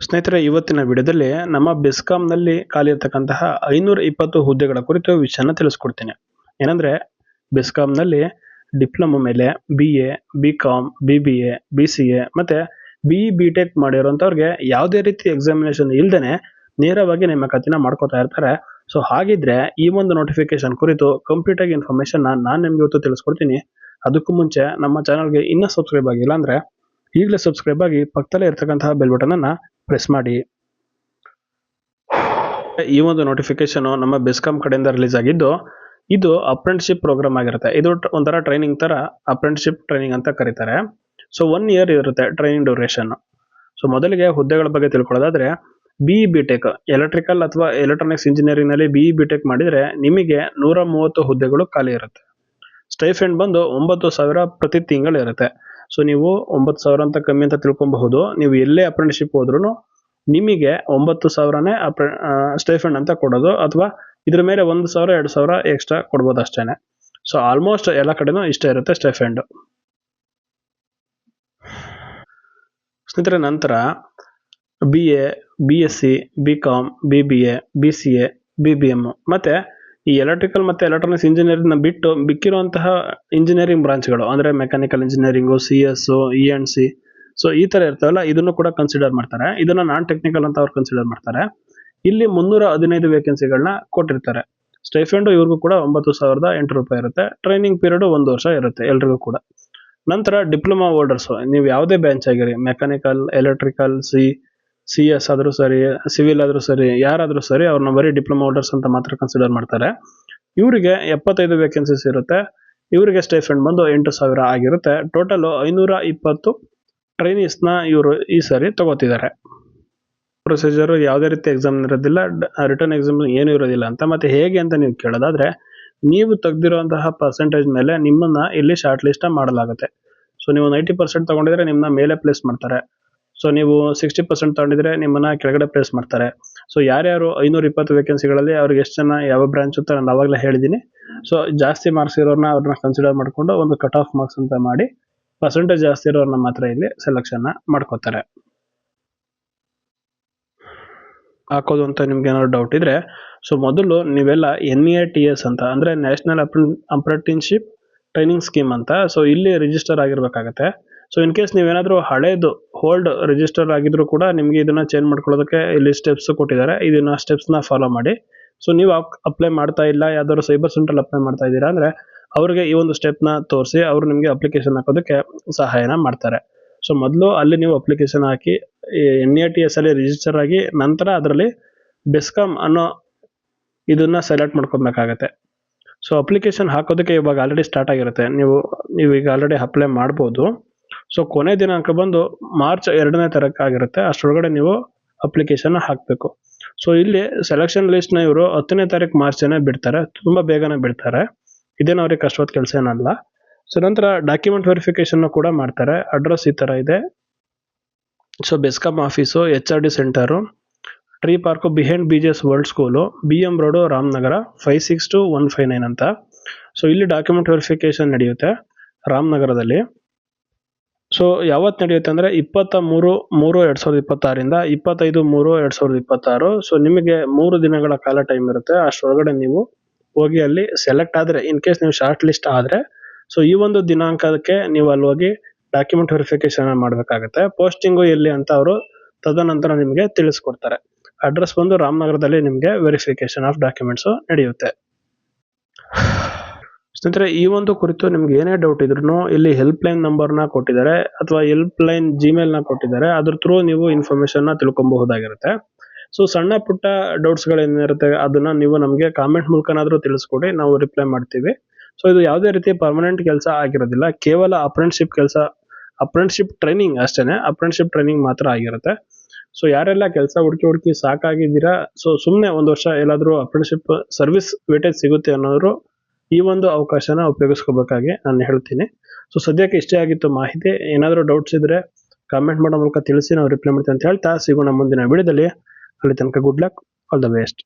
ಸ್ನೇಹಿತರೆ, ಇವತ್ತಿನ ವಿಡಿಯೋದಲ್ಲಿ ನಮ್ಮ ಬೆಸ್ಕಾಂನಲ್ಲಿ ಖಾಲಿ ಇರತಕ್ಕಂತಹ 520 ಹುದ್ದೆಗಳ ಕುರಿತು ವಿಷಯನ ತಿಳಿಸ್ಕೊಡ್ತೀನಿ. ಏನಂದ್ರೆ ಬೆಸ್ಕಾಂನಲ್ಲಿ ಡಿಪ್ಲೊಮಾ ಮೇಲೆ BA, BCom, BBA, BCA ಮತ್ತೆ BE BTech ಮಾಡಿರೋಂಥವ್ರಿಗೆ ಯಾವುದೇ ರೀತಿ ಎಕ್ಸಾಮಿನೇಷನ್ ಇಲ್ದೇನೆ ನೇರವಾಗಿ ನೇಮಕಾತಿನ ಮಾಡ್ಕೋತಾ ಇರ್ತಾರೆ. ಸೊ ಹಾಗಿದ್ರೆ ಈ ಒಂದು ನೋಟಿಫಿಕೇಶನ್ ಕುರಿತು ಕಂಪ್ಲೀಟ್ ಆಗಿ ಇನ್ಫಾರ್ಮೇಶನ್ ನಾನು ನಿಮ್ಗೆ ಇವತ್ತು ತಿಳಿಸ್ಕೊಡ್ತೀನಿ. ಅದಕ್ಕೂ ಮುಂಚೆ ನಮ್ಮ ಚಾನಲ್ಗೆ ಇನ್ನೂ ಸಬ್ಸ್ಕ್ರೈಬ್ ಆಗಿಲ್ಲ ಅಂದ್ರೆ ಈಗಲೇ ಸಬ್ಸ್ಕ್ರೈಬ್ ಆಗಿ ಪಕ್ಕದಲ್ಲೇ ಇರತಕ್ಕಂತಹ ಬೆಲ್ ಬಟನ್ ಅನ್ನ ಪ್ರೆಸ್ ಮಾಡಿ. ಈ ಒಂದು ನೋಟಿಫಿಕೇಶನ್ ನಮ್ಮ ಬೆಸ್ಕಾಂ ಕಡೆಯಿಂದ ರಿಲೀಸ್ ಆಗಿದ್ದು, ಇದು ಅಪ್ರೆಂಟಿಸ್ಶಿಪ್ ಪ್ರೋಗ್ರಾಮ್ ಆಗಿರುತ್ತೆ. ಇದು ಒಂಥರ ಟ್ರೈನಿಂಗ್ ತರ ಅಪ್ರೆಂಟಿಸ್ಶಿಪ್ ಟ್ರೈನಿಂಗ್ ಅಂತ ಕರೀತಾರೆ. ಸೊ 1 year ಇರುತ್ತೆ ಟ್ರೈನಿಂಗ್ ಡ್ಯೂರೇಷನ್. ಸೊ ಮೊದಲಿಗೆ ಹುದ್ದೆಗಳ ಬಗ್ಗೆ ತಿಳ್ಕೊಳ್ಳೋದಾದ್ರೆ BE BTech ಎಲೆಕ್ಟ್ರಿಕಲ್ ಅಥವಾ ಎಲೆಕ್ಟ್ರಾನಿಕ್ಸ್ ಇಂಜಿನಿಯರಿಂಗ್ ನಲ್ಲಿ BE BTech ಮಾಡಿದ್ರೆ ನಿಮಗೆ 130 ಹುದ್ದೆಗಳು ಖಾಲಿ ಇರುತ್ತೆ. ಸ್ಟೈಫೆಂಡ್ ಬಂದು 9,000 ಪ್ರತಿ ತಿಂಗಳು ಇರುತ್ತೆ. ಸೊ ನೀವು 9,000 ಅಂತ ಕಮ್ಮಿ ಅಂತ ತಿಳ್ಕೊಬಹುದು. ನೀವು ಎಲ್ಲೇ ಅಪ್ರೆಂಟಿಸ್ಶಿಪ್ ಹೋದ್ರೂ ನಿಮಗೆ 9,000ನೇ ಸ್ಟೈಫೆಂಡ್ ಅಂತ ಕೊಡೋದು, ಅಥವಾ ಇದ್ರ ಮೇಲೆ 1,000 2,000 ಎಕ್ಸ್ಟ್ರಾ ಕೊಡ್ಬೋದು ಅಷ್ಟೇನೆ. ಸೊ ಆಲ್ಮೋಸ್ಟ್ ಎಲ್ಲ ಕಡೆನೂ ಇಷ್ಟೇ ಇರುತ್ತೆ ಸ್ಟೈಫೆಂಡ್. ಸ್ನೇಹಿತರೆ, ನಂತರ BA, BSc, BCom, BBA, BCA, BBM ಮತ್ತೆ ಈ ಎಲೆಕ್ಟ್ರಿಕಲ್ ಮತ್ತೆ ಎಲೆಕ್ಟ್ರಾನಿಕ್ಸ್ ಇಂಜಿನಿಯರಿಂಗ್ ಬಿಟ್ಟು ಬಿಕ್ಕಿರುವಂತಹ ಇಂಜಿನಿಯರಿಂಗ್ ಬ್ರಾಂಚ್ಗಳು ಅಂದ್ರೆ mechanical engineering, CS, ENC, so ಈ ತರ ಇರ್ತಾವಲ್ಲ, ಇದನ್ನು ಕೂಡ ಕನ್ಸಿಡರ್ ಮಾಡ್ತಾರೆ. ಇದನ್ನ ನಾನ್ ಟೆಕ್ನಿಕಲ್ ಅಂತ ಅವ್ರು ಕನ್ಸಿಡರ್ ಮಾಡ್ತಾರೆ. ಇಲ್ಲಿ 315 ವೇಕೆನ್ಸಿಗಳನ್ನ ಕೊಟ್ಟಿರ್ತಾರೆ. ಸ್ಟೈಫೆಂಡ್ ಇವ್ರಿಗೂ ಕೂಡ 9,008 ರೂಪಾಯಿ ಇರುತ್ತೆ. ಟ್ರೈನಿಂಗ್ ಪೀರಿಯಡ್ 1 ವರ್ಷ ಇರುತ್ತೆ ಎಲ್ರಿಗೂ ಕೂಡ. ನಂತರ ಡಿಪ್ಲೊಮಾ ಹೋಲ್ಡರ್ಸ್, ನೀವು ಯಾವುದೇ ಬ್ರಾಂಚ್ ಆಗಿರಿ, ಮೆಕ್ಯಾನಿಕಲ್, ಎಲೆಕ್ಟ್ರಿಕಲ್, CS ಆದ್ರೂ ಸರಿ, ಸಿವಿಲ್ ಆದ್ರೂ ಸರಿ, ಯಾರಾದ್ರೂ ಸರಿ, ಅವ್ರನ್ನ ಬರೀ ಡಿಪ್ಲೊಮಾ ಹೋಲ್ಡರ್ಸ್ ಅಂತ ಮಾತ್ರ ಕನ್ಸಿಡರ್ ಮಾಡ್ತಾರೆ. ಇವರಿಗೆ 75 ವೇಕೆನ್ಸೀಸ್ ಇರುತ್ತೆ. ಇವರಿಗೆ ಸ್ಟೈಫೆಂಡ್ ಬಂದು 8,000 ಆಗಿರುತ್ತೆ. ಟೋಟಲ್ 520 ಟ್ರೈನೀಸ್ ನ ಇವರು ಈ ಸಾರಿ ತಗೋತಿದ್ದಾರೆ. ಪ್ರೊಸೀಜರ್ ಯಾವುದೇ ರೀತಿ ಎಕ್ಸಾಮ್ ಇರೋದಿಲ್ಲ, ರಿಟರ್ನ್ ಎಕ್ಸಾಮ್ ಏನು ಇರೋದಿಲ್ಲ ಅಂತ. ಮತ್ತೆ ಹೇಗೆ ಅಂತ ನೀವು ಕೇಳೋದಾದ್ರೆ, ನೀವು ತೆಗೆದಿರುವಂತಹ ಪರ್ಸೆಂಟೇಜ್ ಮೇಲೆ ನಿಮ್ಮನ್ನ ಇಲ್ಲಿ ಶಾರ್ಟ್ ಲಿಸ್ಟ್ ಮಾಡಲಾಗುತ್ತೆ. ಸೊ ನೀವು 90% ತಗೊಂಡಿದ್ರೆ ನಿಮ್ಮನ್ನ ಮೇಲೆ ಪ್ಲೇಸ್ ಮಾಡ್ತಾರೆ. ಸೊ ನೀವು 60% ತಗೊಂಡಿದ್ರೆ ನಿಮ್ಮನ್ನ ಕೆಳಗಡೆ ಪ್ಲೇಸ್ ಮಾಡ್ತಾರೆ. ಸೊ ಯಾರ್ಯಾರು 520 ವೇಕೆನ್ಸಿಗಳಲ್ಲಿ ಅವ್ರಿಗೆ ಎಷ್ಟು ಜನ ಯಾವ ಬ್ರಾಂಚ್ ಅಂತ ನಾನು ಅವಾಗಲೇ ಹೇಳಿದ್ದೀನಿ. ಸೊ ಜಾಸ್ತಿ ಮಾರ್ಕ್ಸ್ ಇರೋರ್ನ ಅವ್ರನ್ನ ಕನ್ಸಿಡರ್ ಮಾಡ್ಕೊಂಡು ಒಂದು ಕಟ್ ಆಫ್ ಮಾರ್ಕ್ಸ್ ಅಂತ ಮಾಡಿ ಪರ್ಸೆಂಟೇಜ್ ಜಾಸ್ತಿ ಇರೋರ್ನ ಮಾತ್ರ ಇಲ್ಲಿ ಸೆಲೆಕ್ಷನ್ ಮಾಡ್ಕೋತಾರೆ. ಹಾಕೋದು ಅಂತ ನಿಮ್ಗೆ ಏನಾದ್ರು ಡೌಟ್ ಇದ್ರೆ, ಸೊ ಮೊದಲು ನೀವೆಲ್ಲ NATS ಅಂತ ಅಂದ್ರೆ ನ್ಯಾಷನಲ್ ಅಪ್ರೆಂಟಿಸ್ಶಿಪ್ ಟ್ರೈನಿಂಗ್ ಸ್ಕೀಮ್ ಅಂತ, ಸೊ ಇಲ್ಲಿ ರಿಜಿಸ್ಟರ್ ಆಗಿರ್ಬೇಕಾಗತ್ತೆ. ಸೊ ಇನ್ ಕೇಸ್ ನೀವೇನಾದ್ರೂ ಹಳೇದು ಹೋಲ್ಡ್ ರಿಜಿಸ್ಟರ್ ಆಗಿದ್ರು ಕೂಡ ನಿಮ್ಗೆ ಇದನ್ನ ಚೇಂಜ್ ಮಾಡ್ಕೊಳ್ಳೋದಕ್ಕೆ ಇಲ್ಲಿ ಸ್ಟೆಪ್ಸ್ ಕೊಟ್ಟಿದ್ದಾರೆ. ಇದನ್ನ ಸ್ಟೆಪ್ಸ್ ನ ಫಾಲೋ ಮಾಡಿ. ಸೊ ನೀವು ಅಪ್ಲೈ ಮಾಡ್ತಾ ಇಲ್ಲ, ಯಾವ್ದಾದ್ರು ಸೈಬರ್ ಸೆಂಟರ್ ಅಪ್ಲೈ ಮಾಡ್ತಾ ಇದ್ದೀರಾ ಅಂದ್ರೆ ಅವ್ರಿಗೆ ಈ ಒಂದು ಸ್ಟೆಪ್ ನ ತೋರಿಸಿ ಅವ್ರು ನಿಮ್ಗೆ ಅಪ್ಲಿಕೇಶನ್ ಹಾಕೋದಕ್ಕೆ ಸಹಾಯನ ಮಾಡ್ತಾರೆ. ಸೊ ಮೊದಲು ಅಲ್ಲಿ ನೀವು ಅಪ್ಲಿಕೇಶನ್ ಹಾಕಿ NATS ಅಲ್ಲಿ ರಿಜಿಸ್ಟರ್ ಆಗಿ ನಂತರ ಅದರಲ್ಲಿ ಬೆಸ್ಕಾಂ ಅನ್ನೋ ಇದನ್ನ ಸೆಲೆಕ್ಟ್ ಮಾಡ್ಕೊಬೇಕಾಗತ್ತೆ. ಸೊ ಅಪ್ಲಿಕೇಶನ್ ಹಾಕೋದಕ್ಕೆ ಇವಾಗ ಆಲ್ರೆಡಿ ಸ್ಟಾರ್ಟ್ ಆಗಿರುತ್ತೆ. ನೀವು ಈಗ ಆಲ್ರೆಡಿ ಅಪ್ಲೈ ಮಾಡ್ಬೋದು. ಸೊ ಕೊನೆ ದಿನಾಂಕ ಬಂದು ಮಾರ್ಚ್ 2ನೇ ತಾರೀಕು ಆಗಿರುತ್ತೆ. ಅಷ್ಟರೊಳಗಡೆ ನೀವು ಅಪ್ಲಿಕೇಶನ್ ಹಾಕಬೇಕು. ಸೊ ಇಲ್ಲಿ ಸೆಲೆಕ್ಷನ್ ಲಿಸ್ಟ್ ನ ಇವರು 10ನೇ ತಾರೀಕು ಮಾರ್ಚ್ನೇ ಬಿಡ್ತಾರೆ, ತುಂಬಾ ಬೇಗನೆ ಬಿಡ್ತಾರೆ. ಇದೇನು ಅವ್ರಿಗೆ ಕಷ್ಟವಾದ ಕೆಲಸ ಏನಲ್ಲ. ಸೊ ನಂತರ ಡಾಕ್ಯುಮೆಂಟ್ ವೆರಿಫಿಕೇಶನ್ ಕೂಡ ಮಾಡ್ತಾರೆ. ಅಡ್ರೆಸ್ ಈ ತರ ಇದೆ. So BESCOM office, HRD centre, tree park behind BGS world school, BM road, Ramanagara 562159 ಅಂತ. ಸೊ ಇಲ್ಲಿ ಡಾಕ್ಯುಮೆಂಟ್ ವೆರಿಫಿಕೇಶನ್ ನಡೆಯುತ್ತೆ ರಾಮನಗರದಲ್ಲಿ. ಸೊ ಯಾವತ್ತು ನಡೆಯುತ್ತೆ ಅಂದ್ರೆ 23/3/2026 ಇಂದ 25/3/2026. ಸೊ ನಿಮಗೆ 3 ದಿನಗಳ ಕಾಲ ಟೈಮ್ ಇರುತ್ತೆ. ಅಷ್ಟರೊಳಗಡೆ ನೀವು ಹೋಗಿ ಅಲ್ಲಿ ಸೆಲೆಕ್ಟ್ ಆದ್ರೆ, ಇನ್ ಕೇಸ್ ನೀವು ಶಾರ್ಟ್ ಲಿಸ್ಟ್ ಆದ್ರೆ, ಸೊ ಈ ಒಂದು ದಿನಾಂಕಕ್ಕೆ ನೀವು ಅಲ್ಲಿ ಹೋಗಿ ಡಾಕ್ಯುಮೆಂಟ್ ವೆರಿಫಿಕೇಶನ್ ಮಾಡಬೇಕಾಗುತ್ತೆ. ಪೋಸ್ಟಿಂಗು ಎಲ್ಲಿ ಅಂತ ಅವರು ತದನಂತರ ನಿಮಗೆ ತಿಳಿಸ್ಕೊಡ್ತಾರೆ. ಅಡ್ರೆಸ್ ಬಂದು ರಾಮನಗರದಲ್ಲಿ ನಿಮಗೆ ವೆರಿಫಿಕೇಶನ್ ಆಫ್ ಡಾಕ್ಯುಮೆಂಟ್ಸ್ ನಡೆಯುತ್ತೆ. ಸ್ನೇಹಿತರೆ, ಈ ಒಂದು ಕುರಿತು ನಿಮ್ಗೆ ಏನೇ ಡೌಟ್ ಇದ್ರು ಇಲ್ಲಿ ಹೆಲ್ಪ್ ಲೈನ್ ನಂಬರ್ ನ ಕೊಟ್ಟಿದ್ದಾರೆ, ಅಥವಾ ಹೆಲ್ಪ್ ಲೈನ್ ಜಿಮೇಲ್ ನ ಕೊಟ್ಟಿದ್ದಾರೆ. ಅದ್ರ ಥ್ರೂ ನೀವು ಇನ್ಫಾರ್ಮೇಶನ್ ನ ತಿಳ್ಕೊಬಹುದಾಗಿರುತ್ತೆ. ಸೊ ಸಣ್ಣ ಪುಟ್ಟ ಡೌಟ್ಸ್ ಗಳು ಏನಿರುತ್ತೆ ಅದನ್ನ ನೀವು ನಮಗೆ ಕಾಮೆಂಟ್ ಮೂಲಕನಾದ್ರೂ ತಿಳಿಸ್ಕೊಡಿ, ನಾವು ರಿಪ್ಲೈ ಮಾಡ್ತೀವಿ. ಸೊ ಇದು ಯಾವುದೇ ರೀತಿ ಪರ್ಮನೆಂಟ್ ಕೆಲಸ ಆಗಿರೋದಿಲ್ಲ, ಕೇವಲ ಅಪ್ರೆಂಟಿಸ್ಶಿಪ್ ಟ್ರೈನಿಂಗ್ ಅಷ್ಟೇನೆ. ಅಪ್ರೆಂಟಿಸ್ಶಿಪ್ ಟ್ರೈನಿಂಗ್ ಮಾತ್ರ ಆಗಿರುತ್ತೆ. ಸೊ ಯಾರೆಲ್ಲ ಕೆಲಸ ಹುಡುಕಿ ಸಾಕಾಗಿದ್ದೀರಾ, ಸೊ ಸುಮ್ಮನೆ 1 ವರ್ಷ ಎಲ್ಲಾದ್ರೂ ಅಪ್ರೆಂಟಿಸ್ಶಿಪ್ ಸರ್ವಿಸ್ ವೇಟೇಜ್ ಸಿಗುತ್ತೆ ಅನ್ನೋರು ಈ ಒಂದು ಅವಕಾಶನ ಉಪಯೋಗಿಸ್ಕೋಬೇಕಾಗಿ ನಾನು ಹೇಳ್ತೀನಿ. ಸೊ ಸದ್ಯಕ್ಕೆ ಇಷ್ಟೇ ಆಗಿತ್ತು ಮಾಹಿತಿ. ಏನಾದರೂ ಡೌಟ್ಸ್ ಇದ್ರೆ ಕಾಮೆಂಟ್ ಮಾಡೋ ಮೂಲಕ ತಿಳಿಸಿ, ನಾವು ರಿಪ್ಲೈ ಮಾಡ್ತೀವಿ ಅಂತ ಹೇಳ್ತಾ ಸಿಗೋಣ ಮುಂದಿನ ವಿಡಿಯೋದಲ್ಲಿ. ಅಲ್ಲಿ ತನಕ good luck, all the best.